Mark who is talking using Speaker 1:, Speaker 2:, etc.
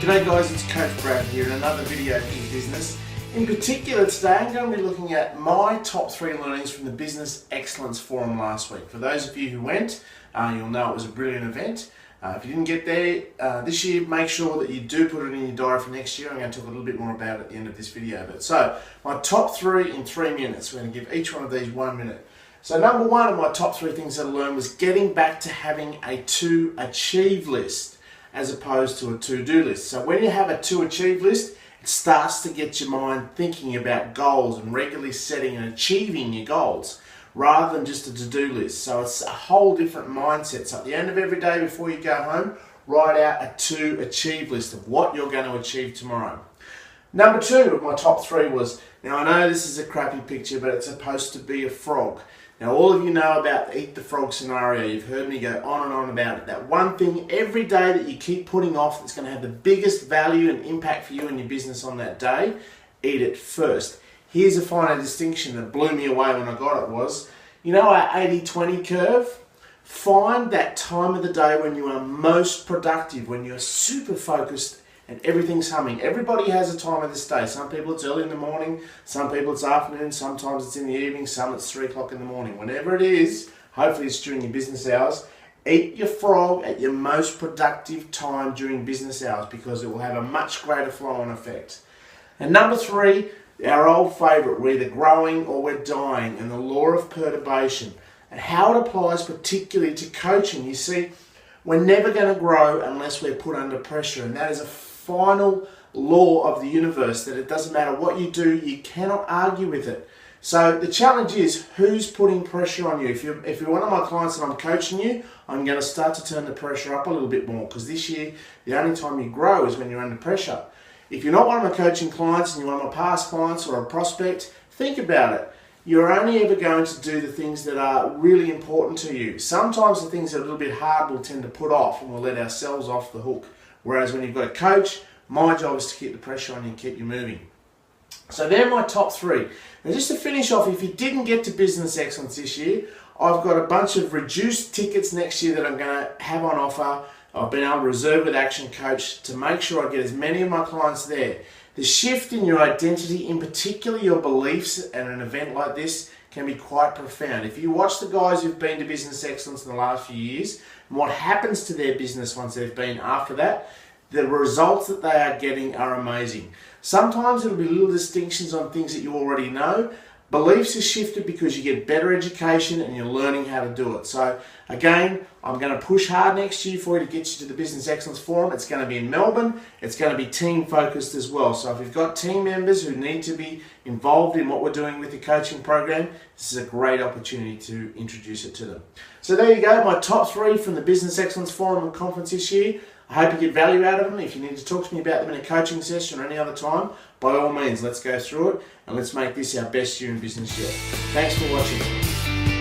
Speaker 1: G'day guys, it's Coach Brad here in another video for your business. In particular today I'm going to be looking at my top 3 learnings from the Business Excellence Forum last week. For those of you who went, you'll know it was a brilliant event. If you didn't get there this year, make sure that you do put it in your diary for next year. I'm going to talk a little bit more about it at the end of this video. So my top 3 in 3 minutes. We're going to give each one of these 1 minute. So number 1 of my top 3 things I learned was getting back to having a to achieve list as opposed to a to-do list. So when you have a to achieve list, it starts to get your mind thinking about goals and regularly setting and achieving your goals rather than just a to-do list. So it's a whole different mindset. So at the end of every day before you go home, write out a to achieve list of what you're going to achieve tomorrow. Number 2 of my top 3 was, now I know this is a crappy picture, but it's supposed to be a frog. Now all of you know about the eat the frog scenario. You've heard me go on and on about it. That one thing every day that you keep putting off that's going to have the biggest value and impact for you and your business on that day, eat it first. Here's a final distinction that blew me away when I got it was, you know our 80-20 curve? Find that time of the day when you are most productive, when you're super focused and everything's humming. Everybody has a time of this day. Some people it's early in the morning, some people it's afternoon, sometimes it's in the evening, some it's 3 o'clock in the morning. Whenever it is, hopefully it's during your business hours, eat your frog at your most productive time during business hours because it will have a much greater flow-on effect. And number 3, our old favourite, we're either growing or we're dying, and the law of perturbation and how it applies particularly to coaching. You see, we're never going to grow unless we're put under pressure, and that is a final law of the universe, that it doesn't matter what you do, you cannot argue with it. So the challenge is, who's putting pressure on you? If you're one of my clients and I'm coaching you, I'm going to start to turn the pressure up a little bit more, because this year the only time you grow is when you're under pressure. If you're not one of my coaching clients and you're one of my past clients or a prospect, think about it. You're only ever going to do the things that are really important to you. Sometimes the things that are a little bit hard we'll tend to put off and we'll let ourselves off the hook. Whereas when you've got a coach, my job is to keep the pressure on you and keep you moving. So they're my top 3. Now just to finish off, if you didn't get to Business Excellence this year, I've got a bunch of reduced tickets next year that I'm going to have on offer. I've been able to reserve with Action Coach to make sure I get as many of my clients there. The shift in your identity, in particular your beliefs at an event like this, can be quite profound. If you watch the guys who've been to Business Excellence in the last few years, and what happens to their business once they've been after that, the results that they are getting are amazing. Sometimes it'll be little distinctions on things that you already know. Beliefs are shifted because you get better education and you're learning how to do it. So again, I'm going to push hard next year for you to get you to the Business Excellence Forum. It's going to be in Melbourne. It's going to be team focused as well. So if you've got team members who need to be involved in what we're doing with the coaching program, this is a great opportunity to introduce it to them. So there you go, my top 3 from the Business Excellence Forum and Conference this year. I hope you get value out of them. If you need to talk to me about them in a coaching session or any other time, by all means, let's go through it and let's make this our best year in business yet. Thanks for watching.